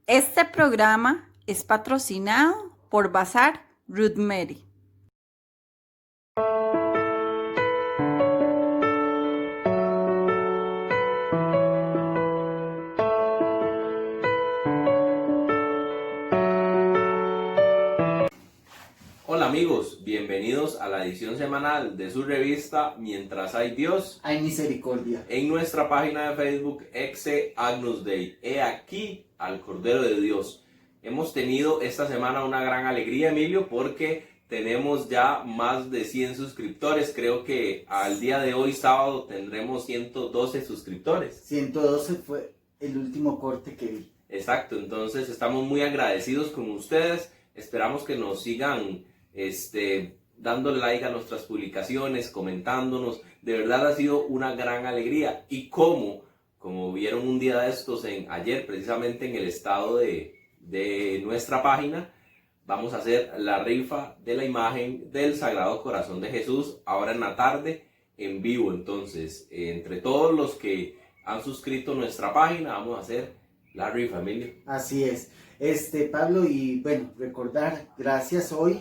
Este programa es patrocinado por Bazar Ruth Mary. Hola amigos, bienvenidos a la edición semanal de su revista Mientras hay Dios. Hay misericordia. En nuestra página de Facebook, Exe Agnus Dei. He aquí al Cordero de Dios. Hemos tenido esta semana una gran alegría, Emilio, porque tenemos ya más de 100 suscriptores. Creo que al día de hoy, sábado, tendremos 112 suscriptores. 112 fue el último corte que vi. Exacto, entonces estamos muy agradecidos con ustedes. Esperamos que nos sigan dándole like a nuestras publicaciones, comentándonos. De verdad ha sido una gran alegría. Y como vieron un día de estos, ayer precisamente en el estado de nuestra página, vamos a hacer la rifa de la imagen del Sagrado Corazón de Jesús ahora en la tarde en vivo. Entonces, entre todos los que han suscrito nuestra página, vamos a hacer la rifa, Emilio. Así es. Pablo, y bueno, recordar, gracias hoy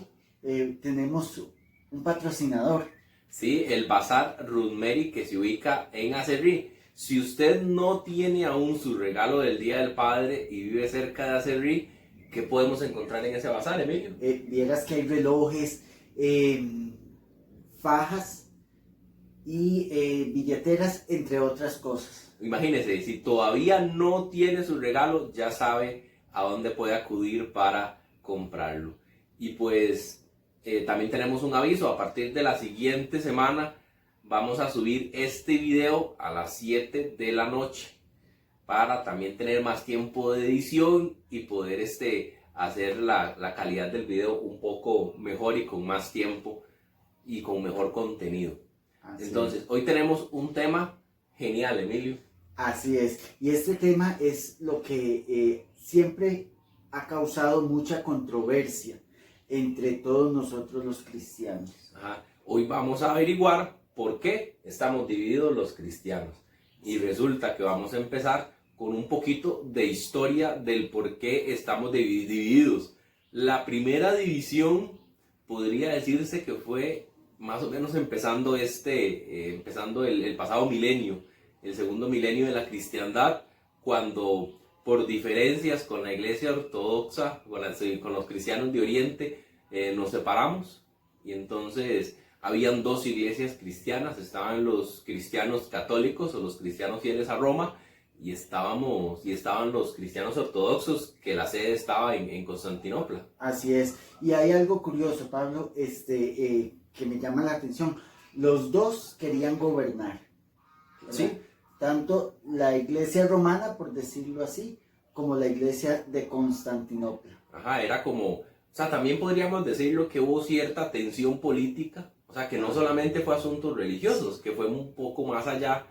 tenemos un patrocinador. Sí, el Bazar Ruth Mary, que se ubica en Acerrí. Si usted no tiene aún su regalo del Día del Padre y vive cerca de Acerrí, ¿qué podemos encontrar en ese bazar, Emilio? Vieras que hay relojes, fajas y billeteras, entre otras cosas. Imagínese, si todavía no tiene su regalo, ya sabe a dónde puede acudir para comprarlo. Y pues también tenemos un aviso: a partir de la siguiente semana vamos a subir este video a las 7 de la noche para también tener más tiempo de edición y poder hacer la calidad del video un poco mejor y con más tiempo y con mejor contenido. Entonces, hoy tenemos un tema genial, Emilio. Así es, y este tema es lo que siempre ha causado mucha controversia entre todos nosotros los cristianos. Ajá. Hoy vamos a averiguar por qué estamos divididos los cristianos. Y resulta que vamos a empezar con un poquito de historia del por qué estamos divididos. La primera división podría decirse que fue más o menos empezando el pasado milenio, el segundo milenio de la cristiandad, cuando por diferencias con la iglesia ortodoxa, con los cristianos de Oriente, nos separamos. Y entonces habían dos iglesias cristianas: estaban los cristianos católicos o los cristianos fieles a Roma, y estaban los cristianos ortodoxos, que la sede estaba en Constantinopla. Así es, y hay algo curioso, Pablo, que me llama la atención. Los dos querían gobernar, ¿verdad? Sí. Tanto la iglesia romana, por decirlo así, como la iglesia de Constantinopla. Ajá, era como, o sea, también podríamos decirlo que hubo cierta tensión política, o sea, que no solamente fue asuntos religiosos, que fue un poco más allá,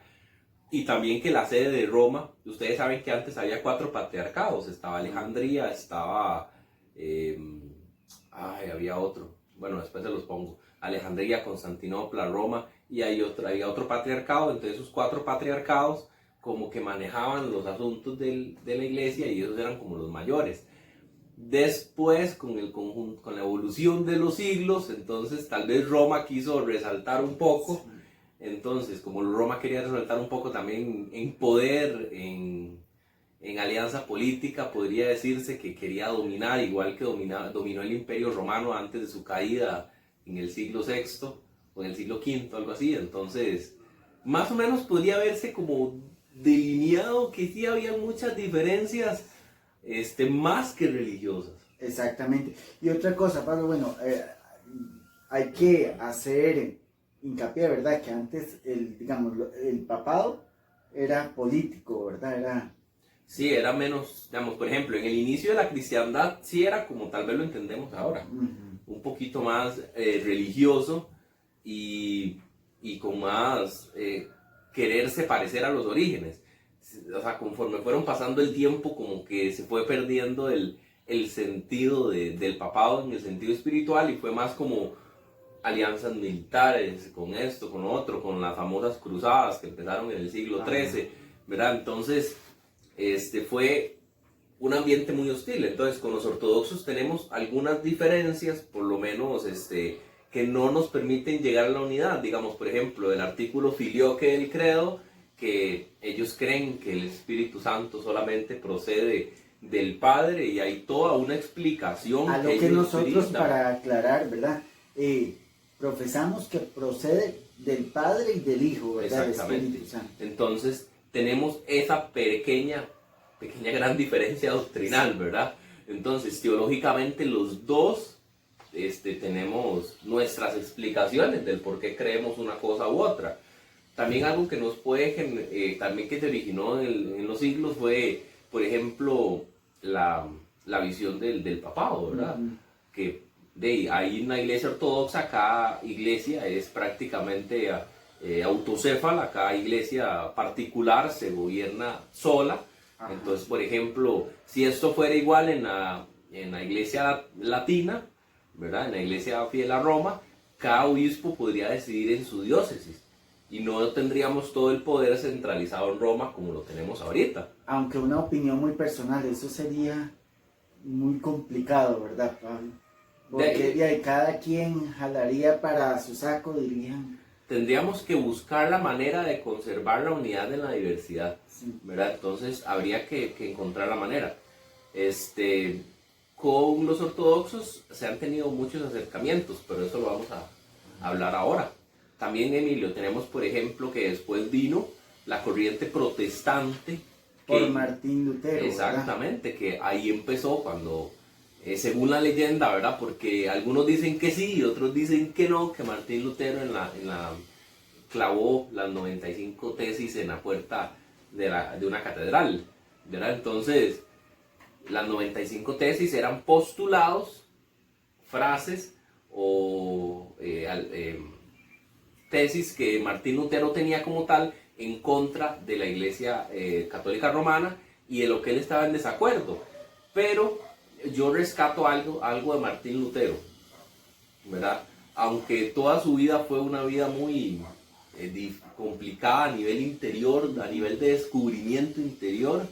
y también que la sede de Roma, ustedes saben que antes había 4 patriarcados: estaba Alejandría, estaba, había otro, bueno, después se los pongo: Alejandría, Constantinopla, Roma, y había otro patriarcado. Entonces esos 4 patriarcados como que manejaban los asuntos de la iglesia, y esos eran como los mayores. Después, con la evolución de los siglos, entonces tal vez Roma quiso resaltar un poco. Entonces, como Roma quería resaltar un poco también en poder, en alianza política, podría decirse que quería dominar, igual que dominó el Imperio Romano antes de su caída en el siglo VI o en el siglo V, algo así. Entonces, más o menos podría verse como delineado que sí había muchas diferencias, más que religiosas. Exactamente. Y otra cosa, Pablo, bueno, hay que hacer hincapié, ¿verdad? Que antes el papado era político, ¿verdad? Sí, era menos, digamos, por ejemplo, en el inicio de la cristiandad sí era como tal vez lo entendemos ahora, un poquito más religioso y con más quererse parecer a los orígenes. O sea, conforme fueron pasando el tiempo, como que se fue perdiendo el sentido del papado en el sentido espiritual, y fue más como alianzas militares con esto, con otro, con las famosas cruzadas que empezaron en el siglo XIII, ¿verdad? Entonces, fue un ambiente muy hostil. Entonces, con los ortodoxos tenemos algunas diferencias, por lo menos que no nos permiten llegar a la unidad. Digamos, por ejemplo, el artículo filioque del credo, que ellos creen que el Espíritu Santo solamente procede del Padre, y hay toda una explicación. A lo que nosotros, para aclarar, ¿verdad? Profesamos que procede del Padre y del Hijo, ¿verdad? Exactamente. El Espíritu Santo. Entonces, tenemos esa pequeña gran diferencia doctrinal, ¿verdad? Entonces, teológicamente los dos tenemos nuestras explicaciones del por qué creemos una cosa u otra. También algo que nos puede, también que se originó en los siglos fue, por ejemplo, la visión del papado, ¿verdad? Que hay una iglesia ortodoxa, cada iglesia es prácticamente autocéfala, cada iglesia particular se gobierna sola. Ajá. Entonces, por ejemplo, si esto fuera igual en la iglesia latina, ¿verdad? En la iglesia fiel a Roma, cada obispo podría decidir en su diócesis y no tendríamos todo el poder centralizado en Roma como lo tenemos ahorita. Aunque una opinión muy personal, eso sería muy complicado, ¿verdad, Pablo? Porque cada quien jalaría para su saco, dirían. Tendríamos que buscar la manera de conservar la unidad en la diversidad, sí, ¿verdad? Entonces habría que encontrar la manera. Con los ortodoxos se han tenido muchos acercamientos, pero eso lo vamos a hablar ahora. También, Emilio, tenemos, por ejemplo, que después vino la corriente protestante. Por Martín Lutero. Exactamente, ¿verdad? Que ahí empezó cuando, según la leyenda, ¿verdad? Porque algunos dicen que sí y otros dicen que no, que Martín Lutero clavó las 95 tesis en la puerta de una catedral, ¿verdad? Entonces, las 95 tesis eran postulados, frases o tesis que Martín Lutero tenía como tal en contra de la Iglesia Católica Romana y de lo que él estaba en desacuerdo. Pero yo rescato algo de Martín Lutero, ¿verdad? Aunque toda su vida fue una vida muy complicada a nivel interior, a nivel de descubrimiento interior,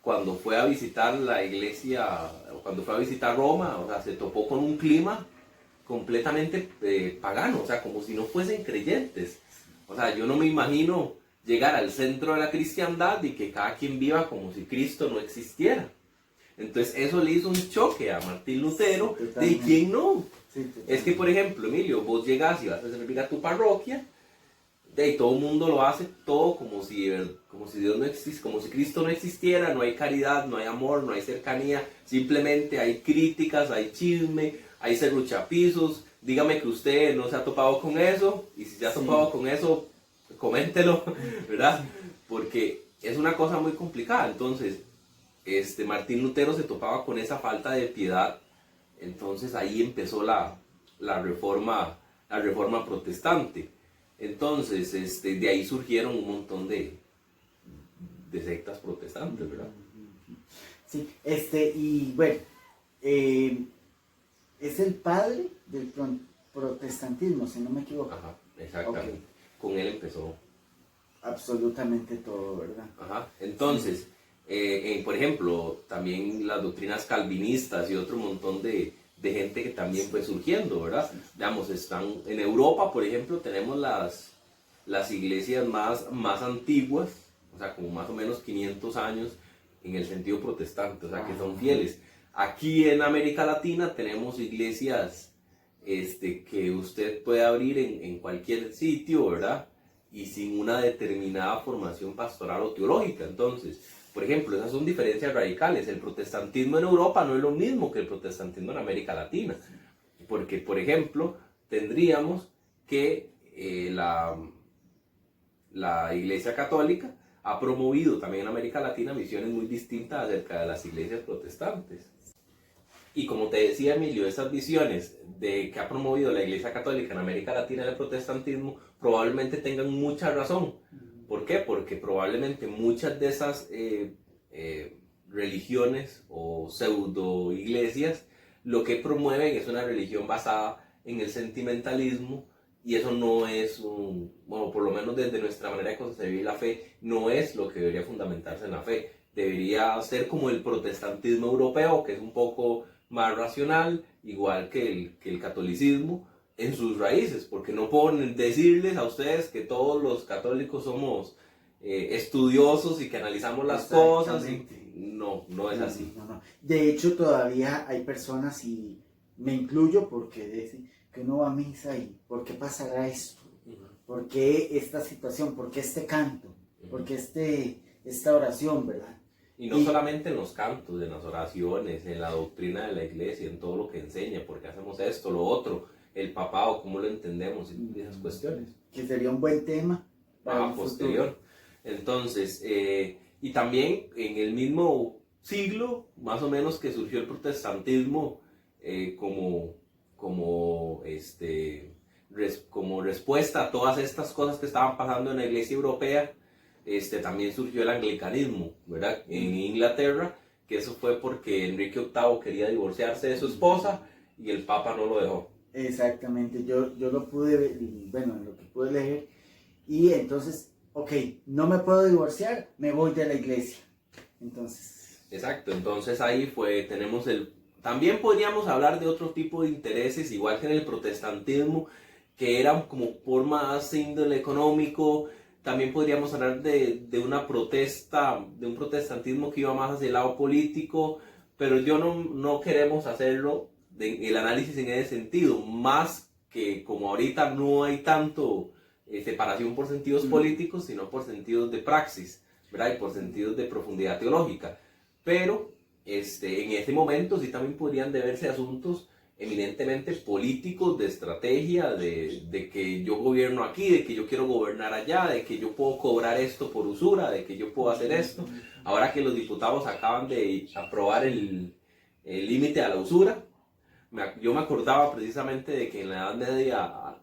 cuando fue a visitar la iglesia, cuando fue a visitar Roma, o sea, se topó con un clima completamente pagano, o sea, como si no fuesen creyentes. O sea, yo no me imagino llegar al centro de la cristiandad y que cada quien viva como si Cristo no existiera. Entonces eso le hizo un choque a Martín Lutero, de quién no. Sí, es que, por ejemplo, Emilio, vos llegás y vas a servir a tu parroquia, y todo el mundo lo hace todo como si Dios no existe, como si Cristo no existiera, no hay caridad, no hay amor, no hay cercanía, simplemente hay críticas, hay chisme, hay serruchapisos. Dígame que usted no se ha topado con eso, y si se ha topado con eso, coméntelo, ¿verdad? Porque es una cosa muy complicada. Entonces, Martín Lutero se topaba con esa falta de piedad, entonces ahí empezó la reforma protestante. Entonces, de ahí surgieron un montón de sectas protestantes, ¿verdad? Sí, y bueno, es el padre del protestantismo, si no me equivoco. Ajá, exactamente. Okay. Con él empezó absolutamente todo, ¿verdad? Ajá, entonces, por ejemplo, también las doctrinas calvinistas y otro montón de gente que también fue surgiendo, ¿verdad? Digamos, están en Europa, por ejemplo, tenemos las iglesias más antiguas, o sea, como más o menos 500 años en el sentido protestante, o sea, que son fieles. Aquí en América Latina tenemos iglesias que usted puede abrir en cualquier sitio, ¿verdad? Y sin una determinada formación pastoral o teológica. Entonces, por ejemplo, esas son diferencias radicales. El protestantismo en Europa no es lo mismo que el protestantismo en América Latina. Porque, por ejemplo, tendríamos que la Iglesia Católica ha promovido también en América Latina misiones muy distintas acerca de las iglesias protestantes. Y como te decía, Emilio, esas visiones que ha promovido la Iglesia Católica en América Latina del protestantismo probablemente tengan mucha razón. ¿Por qué? Porque probablemente muchas de esas religiones o pseudo iglesias lo que promueven es una religión basada en el sentimentalismo, y eso no es bueno, por lo menos desde nuestra manera de concebir la fe, no es lo que debería fundamentarse en la fe. debería ser como el protestantismo europeo, que es un poco más racional, igual que el catolicismo en sus raíces, porque no puedo decirles a ustedes que todos los católicos somos estudiosos y que analizamos las cosas. No, no es así. No, no. De hecho, todavía hay personas, y me incluyo, porque dicen que uno va a misa y ¿por qué pasará esto? ¿Por qué esta situación? ¿Por qué este canto? ¿Por qué esta oración, verdad? Y no solamente en los cantos, en las oraciones, en la doctrina de la iglesia, en todo lo que enseña, porque hacemos esto, lo otro, el papado, cómo lo entendemos, y esas cuestiones. Que sería un buen tema para posterior. Entonces, y también en el mismo siglo, más o menos, que surgió el protestantismo como respuesta a todas estas cosas que estaban pasando en la iglesia europea. También surgió el anglicanismo, ¿verdad? En Inglaterra, que eso fue porque Enrique VIII quería divorciarse de su esposa y el Papa no lo dejó. Exactamente, yo lo pude ver, bueno, lo que pude leer, y entonces, ok, no me puedo divorciar, me voy de la iglesia. Entonces. Exacto, entonces ahí tenemos también podríamos hablar de otro tipo de intereses, igual que en el protestantismo, que eran como por más índole económico. También podríamos hablar de una protesta, de un protestantismo que iba más hacia el lado político, pero no queremos hacerlo, el análisis en ese sentido, más que como ahorita no hay tanto separación por sentidos políticos, sino por sentidos de praxis, ¿verdad? Y por sentidos de profundidad teológica. Pero en este momento sí también podrían deberse asuntos eminentemente políticos, de estrategia, de que yo gobierno aquí, de que yo quiero gobernar allá, de que yo puedo cobrar esto por usura, de que yo puedo hacer esto. Ahora que los diputados acaban de aprobar el límite a la usura, yo me acordaba precisamente de que en la Edad Media,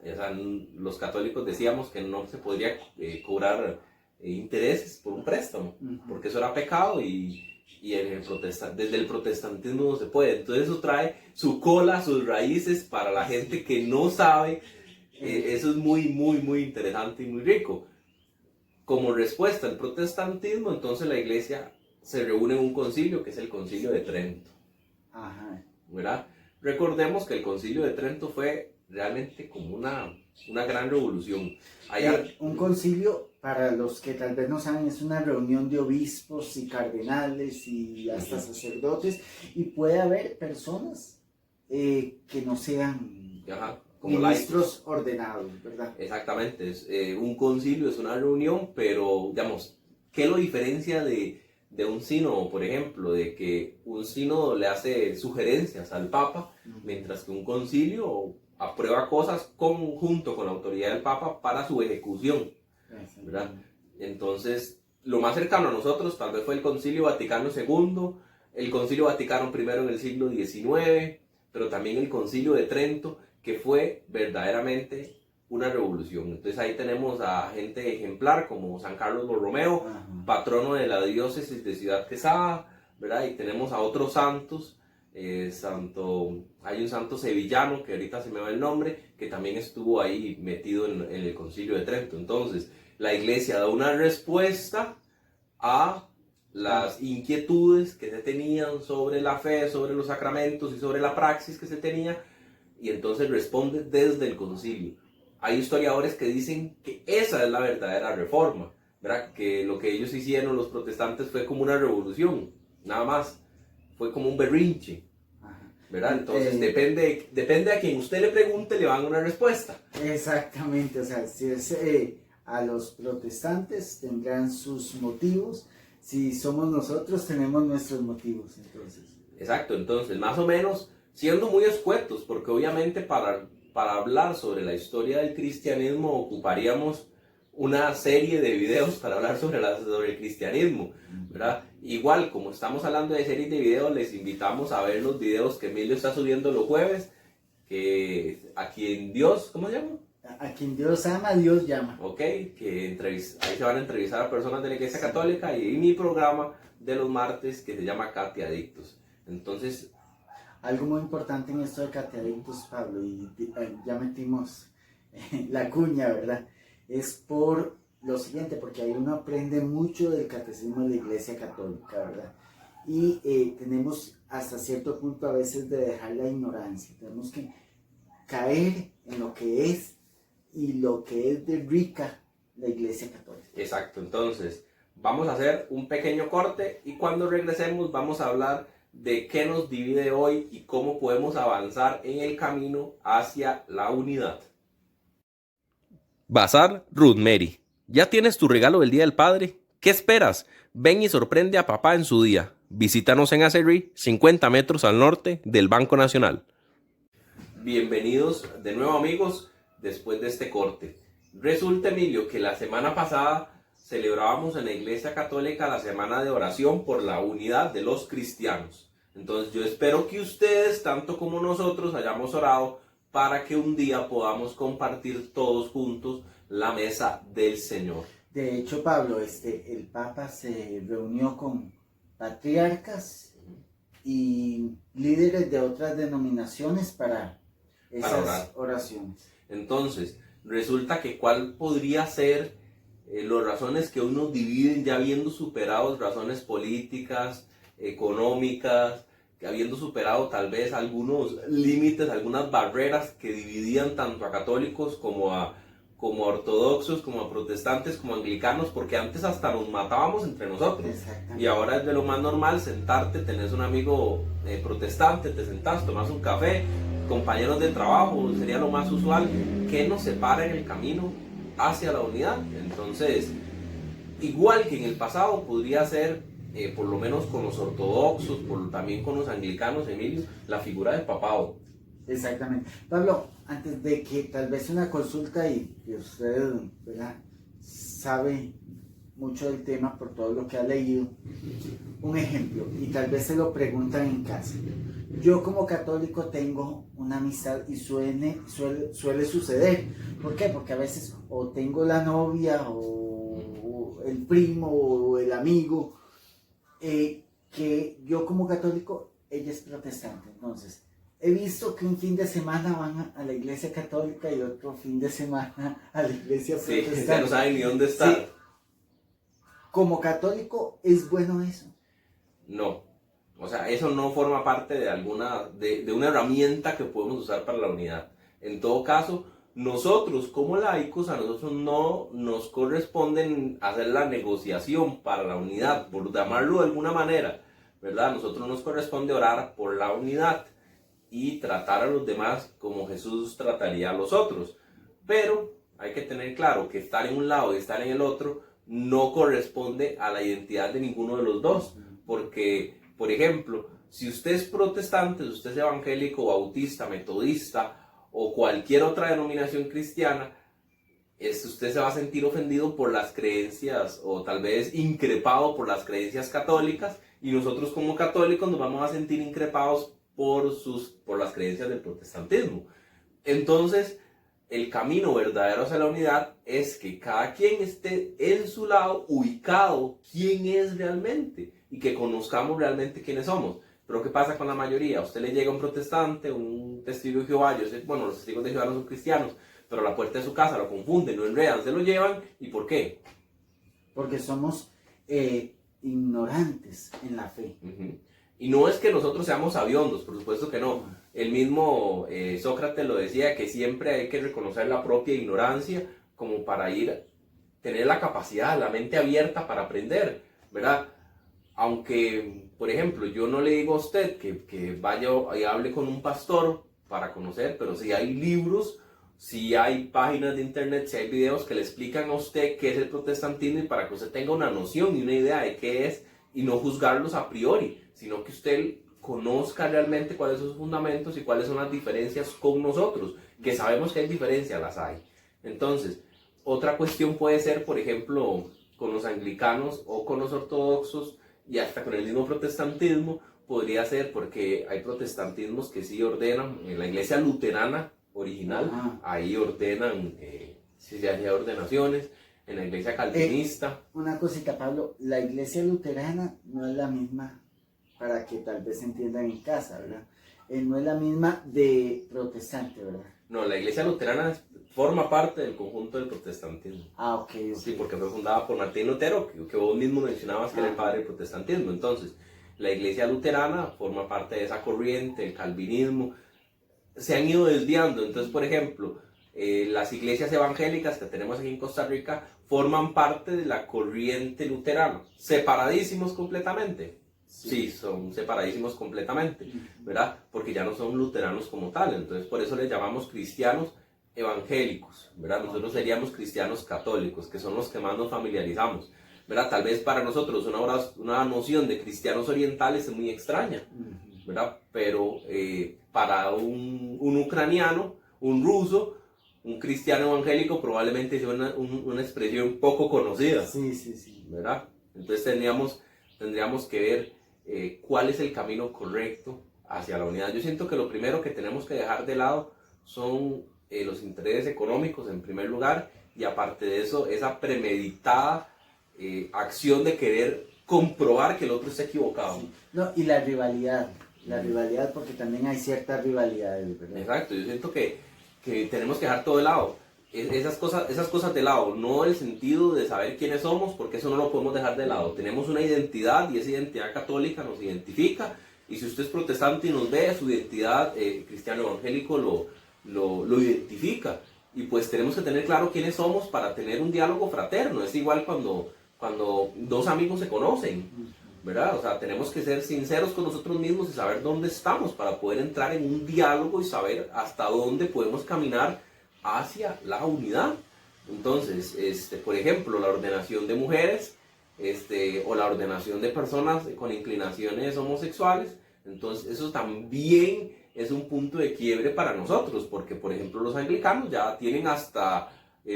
los católicos decíamos que no se podría cobrar intereses por un préstamo, porque eso era pecado, y desde el protestantismo no se puede. Entonces eso trae su cola, sus raíces para la gente que no sabe. Eso es muy, muy, muy interesante y muy rico. Como respuesta al protestantismo, entonces la iglesia se reúne en un concilio, que es el Concilio de Trento. Ajá. ¿Verdad? Recordemos que el Concilio de Trento fue realmente como una gran revolución. Un concilio, para los que tal vez no saben, es una reunión de obispos y cardenales y hasta sacerdotes, y puede haber personas que no sean como ministros ordenados, ¿verdad? Exactamente, un concilio es una reunión, pero digamos, ¿qué lo diferencia de un sínodo, por ejemplo? De que un sínodo le hace sugerencias al Papa, mientras que un concilio aprueba cosas junto con la autoridad del Papa para su ejecución, ¿verdad? Entonces, lo más cercano a nosotros tal vez fue el Concilio Vaticano II, el Concilio Vaticano I en el siglo XIX, pero también el Concilio de Trento, que fue verdaderamente una revolución. Entonces ahí tenemos a gente ejemplar como San Carlos Borromeo, patrono de la diócesis de Ciudad Quesada, ¿verdad? Y tenemos a otros santos. Hay un santo sevillano, que ahorita se me va el nombre, que también estuvo ahí metido en el Concilio de Trento. Entonces, la iglesia da una respuesta a las inquietudes que se tenían sobre la fe, sobre los sacramentos y sobre la praxis que se tenía, y entonces responde desde el concilio. Hay historiadores que dicen que esa es la verdadera reforma, ¿verdad? Que lo que ellos hicieron, los protestantes, fue como una revolución, nada más. Fue como un berrinche, ¿verdad? Entonces depende a quien usted le pregunte, le van a dar una respuesta. Exactamente, o sea, si es a los protestantes tendrán sus motivos, si somos nosotros tenemos nuestros motivos, entonces. Exacto, entonces más o menos siendo muy escuetos, porque obviamente para hablar sobre la historia del cristianismo ocuparíamos una serie de videos para hablar sobre el cristianismo, ¿verdad? Igual, como estamos hablando de series de videos, les invitamos a ver los videos que Emilio está subiendo los jueves, que a quien Dios, ¿cómo se llama? A quien Dios ama, Dios llama. Ok, que ahí se van a entrevistar a personas de la Iglesia Católica, y mi programa de los martes que se llama Cateadictos. Entonces, algo muy importante en esto de Cateadictos, Pablo, y ya metimos la cuña, ¿verdad? Es por lo siguiente, porque ahí uno aprende mucho del catecismo de la Iglesia Católica, ¿verdad? Y tenemos hasta cierto punto a veces de dejar la ignorancia, tenemos que caer en lo que es y lo que es de rica la Iglesia Católica. Exacto, entonces vamos a hacer un pequeño corte y cuando regresemos vamos a hablar de qué nos divide hoy y cómo podemos avanzar en el camino hacia la unidad. Bazar Ruth Mary. ¿Ya tienes tu regalo del Día del Padre? ¿Qué esperas? Ven y sorprende a papá en su día. Visítanos en Acerrí, 50 metros al norte del Banco Nacional. Bienvenidos de nuevo, amigos, después de este corte. Resulta, Emilio, que la semana pasada celebrábamos en la Iglesia Católica la Semana de Oración por la Unidad de los Cristianos. Entonces yo espero que ustedes, tanto como nosotros, hayamos orado para que un día podamos compartir todos juntos la mesa del Señor. De hecho, Pablo, el Papa se reunió con patriarcas y líderes de otras denominaciones para esas oraciones. Entonces, resulta que cuál podría ser las razones que hoy nos dividen, ya habiendo superado razones políticas, económicas, que habiendo superado tal vez algunos límites, algunas barreras que dividían tanto a católicos como a ortodoxos, como a protestantes, como a anglicanos, porque antes hasta nos matábamos entre nosotros. Y ahora es de lo más normal sentarte, tenés un amigo protestante, te sentás, tomás un café, compañeros de trabajo, sería lo más usual. ¿Qué nos separa en el camino hacia la unidad? Entonces, igual que en el pasado, podría ser, por lo menos con los ortodoxos, también con los anglicanos, Emilio, la figura del papado. Exactamente. Pablo, antes de que tal vez una consulta y que usted, ¿verdad?, sabe mucho del tema por todo lo que ha leído, un ejemplo, y tal vez se lo preguntan en casa. Yo como católico tengo una amistad y suele suceder. ¿Por qué? Porque a veces o tengo la novia o el primo o el amigo que yo como católico, ella es protestante. Entonces, he visto que un fin de semana van a la iglesia católica y otro fin de semana a la iglesia protestante. Sí, ya no saben ni dónde estar. Sí. Como católico, ¿es bueno eso? No. O sea, eso no forma parte de una herramienta que podemos usar para la unidad. En todo caso, nosotros como laicos, a nosotros no nos corresponde hacer la negociación para la unidad, por llamarlo de alguna manera, ¿verdad? A nosotros nos corresponde orar por la unidad y tratar a los demás como Jesús trataría a los otros. Pero hay que tener claro que estar en un lado y estar en el otro no corresponde a la identidad de ninguno de los dos, porque, por ejemplo, si usted es protestante, si usted es evangélico, bautista, metodista o cualquier otra denominación cristiana, usted se va a sentir ofendido por las creencias o tal vez increpado por las creencias católicas, y nosotros como católicos nos vamos a sentir increpados por las creencias del protestantismo. Entonces, el camino verdadero hacia la unidad es que cada quien esté en su lado, ubicado quién es realmente y que conozcamos realmente quiénes somos. Pero ¿qué pasa con la mayoría? A usted le llega un protestante, un testigo de Jehová, bueno, los testigos de Jehová no son cristianos, pero a la puerta de su casa lo confunden, lo enredan, se lo llevan. ¿Y por qué? Porque somos ignorantes en la fe. Y no es que nosotros seamos sabiondos, por supuesto que no. El mismo Sócrates lo decía, que siempre hay que reconocer la propia ignorancia como para tener la capacidad, la mente abierta para aprender, ¿verdad? Aunque, por ejemplo, yo no le digo a usted que vaya y hable con un pastor para conocer, pero si hay libros, si hay páginas de internet, si hay videos que le explican a usted qué es el protestantismo y para que usted tenga una noción y una idea de qué es y no juzgarlos a priori, sino que usted conozca realmente cuáles son sus fundamentos y cuáles son las diferencias con nosotros, que sabemos que hay diferencias, las hay. Entonces, otra cuestión puede ser, por ejemplo, con los anglicanos o con los ortodoxos y hasta con el mismo protestantismo, podría ser porque hay protestantismos que sí ordenan, en la iglesia luterana original, ahí ordenan, si se hacía ordenaciones, en la iglesia calvinista. Una cosita, Pablo, la iglesia luterana no es la misma, para que tal vez entiendan en casa, ¿verdad? No es la misma de protestante, ¿verdad? No, la iglesia luterana forma parte del conjunto del protestantismo. Ah, ok. Sí, porque fue fundada por Martín Lutero, que vos mismo mencionabas que era el padre del protestantismo. Entonces, la iglesia luterana forma parte de esa corriente, el calvinismo. Se han ido desviando. Entonces, por ejemplo, las iglesias evangélicas que tenemos aquí en Costa Rica forman parte de la corriente luterana. Separadísimos completamente. Sí, son separadísimos completamente, ¿verdad? Porque ya no son luteranos como tal. Entonces, por eso les llamamos cristianos evangélicos, ¿verdad? Nosotros seríamos cristianos católicos, que son los que más nos familiarizamos, ¿verdad? Tal vez para nosotros una noción de cristianos orientales es muy extraña, ¿verdad? Pero para un ucraniano, un ruso, un cristiano evangélico probablemente sea una expresión poco conocida, ¿verdad? Entonces tendríamos que ver cuál es el camino correcto hacia la unidad. Yo siento que lo primero que tenemos que dejar de lado son los intereses económicos en primer lugar, y aparte de eso, esa premeditada acción de querer comprobar que el otro está equivocado. Sí. No, y la rivalidad, porque también hay ciertas rivalidades, ¿verdad? Exacto, yo siento que tenemos que dejar todo de lado, esas cosas de lado, no el sentido de saber quiénes somos, porque eso no lo podemos dejar de lado. Tenemos una identidad, y esa identidad católica nos identifica, y si usted es protestante y nos ve, su identidad cristiano evangélico lo identifica, y pues tenemos que tener claro quiénes somos para tener un diálogo fraterno. Es igual cuando dos amigos se conocen, ¿verdad? O sea, tenemos que ser sinceros con nosotros mismos y saber dónde estamos para poder entrar en un diálogo y saber hasta dónde podemos caminar hacia la unidad. Entonces, por ejemplo, la ordenación de mujeres, o la ordenación de personas con inclinaciones homosexuales, entonces eso también es un punto de quiebre para nosotros, porque por ejemplo los anglicanos ya tienen hasta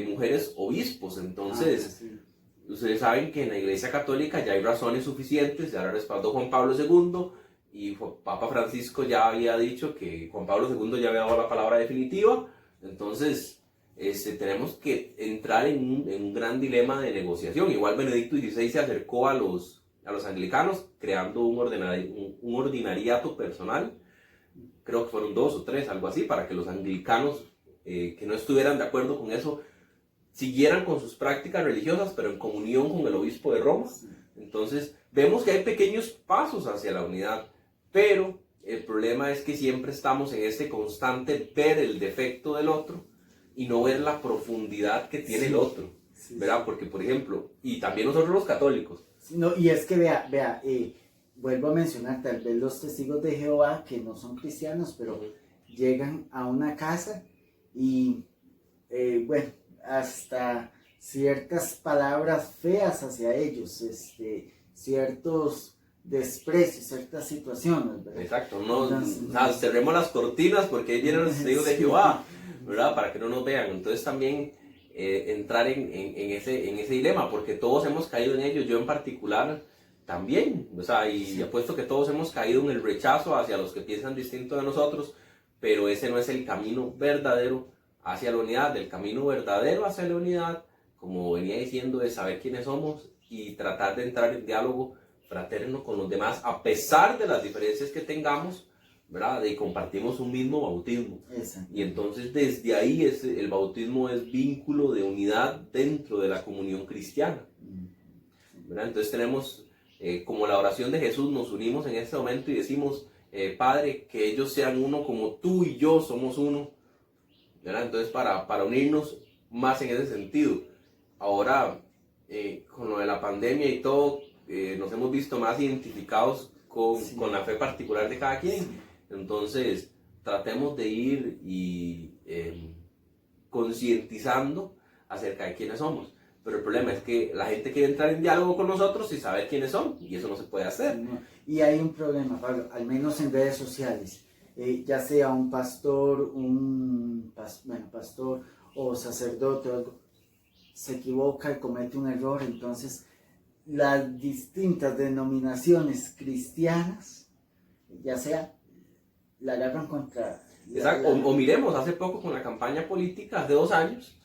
mujeres obispos. Entonces ustedes saben que en la Iglesia Católica ya hay razones suficientes, ya la respaldó Juan Pablo II, y Papa Francisco ya había dicho que Juan Pablo II ya había dado la palabra definitiva. Entonces tenemos que entrar en un gran dilema de negociación. Igual Benedicto XVI se acercó a los anglicanos creando un ordinariato personal, creo que fueron 2 o 3, algo así, para que los anglicanos que no estuvieran de acuerdo con eso siguieran con sus prácticas religiosas, pero en comunión con el obispo de Roma. Entonces vemos que hay pequeños pasos hacia la unidad, pero el problema es que siempre estamos en este constante ver el defecto del otro y no ver la profundidad que tiene el otro, ¿verdad? Porque, por ejemplo, y también nosotros los católicos. No, y es que vea, vuelvo a mencionar, tal vez los testigos de Jehová, que no son cristianos, pero llegan a una casa y, bueno, hasta ciertas palabras feas hacia ellos, ciertos desprecios, ciertas situaciones, ¿verdad? Exacto, cerremos las cortinas porque ahí vienen los testigos de Jehová, ¿verdad? Para que no nos vean. Entonces también entrar en ese dilema, porque todos hemos caído en ello, yo en particular también, o sea, y apuesto que todos hemos caído en el rechazo hacia los que piensan distinto de nosotros, pero ese no es el camino verdadero hacia la unidad. El camino verdadero hacia la unidad, como venía diciendo, es saber quiénes somos y tratar de entrar en diálogo fraterno con los demás, a pesar de las diferencias que tengamos, ¿verdad? Y compartimos un mismo bautismo. Y entonces desde ahí el bautismo es vínculo de unidad dentro de la comunión cristiana, ¿verdad? Entonces tenemos, como la oración de Jesús, nos unimos en este momento y decimos, Padre, que ellos sean uno como tú y yo somos uno, ¿verdad? Entonces para unirnos más en ese sentido. Ahora, con lo de la pandemia y todo, nos hemos visto más identificados con la fe particular de cada quien. Entonces tratemos de ir concientizando acerca de quiénes somos. Pero el problema es que la gente quiere entrar en diálogo con nosotros y saber quiénes son, y eso no se puede hacer. Y hay un problema, Pablo, al menos en redes sociales, ya sea un pastor, pastor o sacerdote o algo, se equivoca y comete un error. Entonces las distintas denominaciones cristianas, ya sea, la agarran contra... Exacto. O miremos, hace poco con la campaña política, hace 2 años,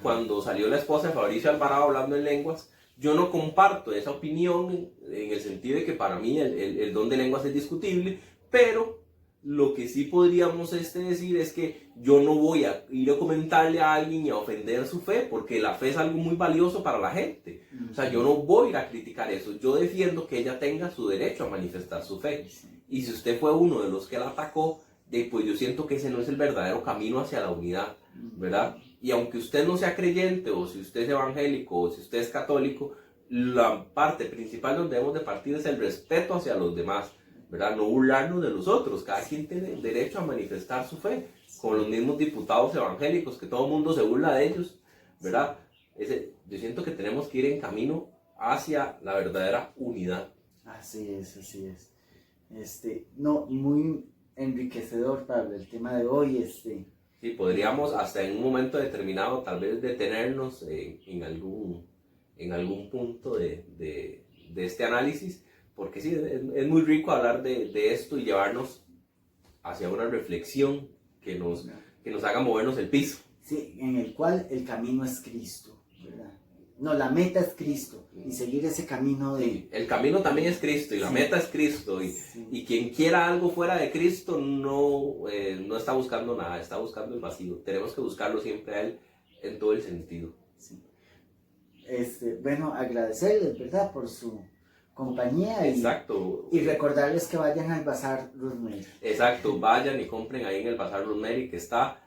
cuando salió la esposa de Fabricio Alvarado hablando en lenguas, yo no comparto esa opinión en el sentido de que para mí el don de lenguas es discutible, pero Lo que sí podríamos decir es que yo no voy a ir a comentarle a alguien y a ofender su fe, porque la fe es algo muy valioso para la gente. O sea, yo no voy a ir a criticar eso. Yo defiendo que ella tenga su derecho a manifestar su fe. Y si usted fue uno de los que la atacó, pues yo siento que ese no es el verdadero camino hacia la unidad, ¿verdad? Y aunque usted no sea creyente, o si usted es evangélico, o si usted es católico, la parte principal donde debemos de partir es el respeto hacia los demás, ¿verdad? No burlarnos de los otros. Cada quien tiene derecho a manifestar su fe, con los mismos diputados evangélicos, que todo el mundo se burla de ellos, ¿verdad? Yo siento que tenemos que ir en camino hacia la verdadera unidad. Así es, así es. No, muy enriquecedor, Pablo, el tema de hoy. Sí, podríamos hasta en un momento determinado tal vez detenernos en algún punto de este análisis, porque sí, es muy rico hablar de esto y llevarnos hacia una reflexión que nos haga movernos el piso. Sí, en el cual el camino es Cristo, ¿verdad? No, la meta es Cristo, y seguir ese camino de... Sí, el camino también es Cristo, y la meta es Cristo, y quien quiera algo fuera de Cristo no está buscando nada, está buscando el vacío. Tenemos que buscarlo siempre a Él en todo el sentido. Sí. Bueno, agradecerles, ¿verdad?, por su compañía. Exacto. Y recordarles que vayan al Bazar Rosemary. Exacto, vayan y compren ahí en el Bazar Rosemary, que está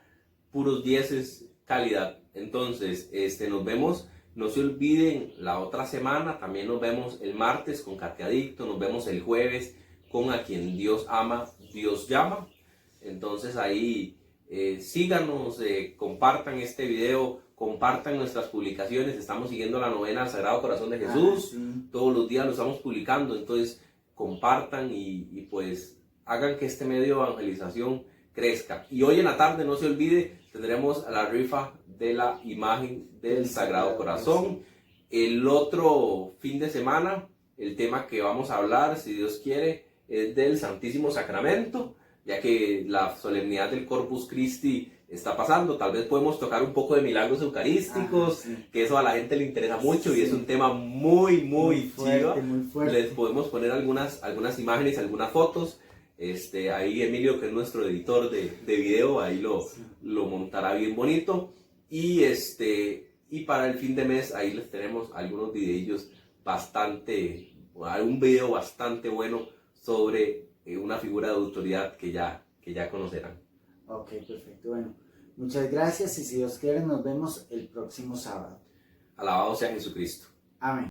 puros 10 calidad. Entonces, nos vemos. No se olviden la otra semana, también nos vemos el martes con Cateadicto, nos vemos el jueves con A Quien Dios Ama, Dios Llama. Entonces ahí síganos, compartan este video, compartan nuestras publicaciones. Estamos siguiendo la novena al Sagrado Corazón de Jesús, Sí. Todos los días lo estamos publicando, entonces compartan y pues hagan que este medio de evangelización crezca. Y hoy en la tarde, no se olvide, tendremos la rifa de la imagen del Sagrado Corazón. El otro fin de semana, el tema que vamos a hablar, si Dios quiere, es del Santísimo Sacramento, ya que la solemnidad del Corpus Christi está pasando. Tal vez podemos tocar un poco de milagros eucarísticos, sí. que eso a la gente le interesa mucho, Sí. Y es un tema muy fuerte, chido. muy fuerte. Les podemos poner algunas imágenes, algunas fotos. Ahí Emilio, que es nuestro editor de video, ahí lo montará bien bonito. Y para el fin de mes ahí les tenemos algunos videillos un video bastante bueno sobre una figura de autoridad que ya conocerán. Ok, perfecto. Bueno, muchas gracias, y si Dios quiere nos vemos el próximo sábado. Alabado sea Jesucristo. Amén.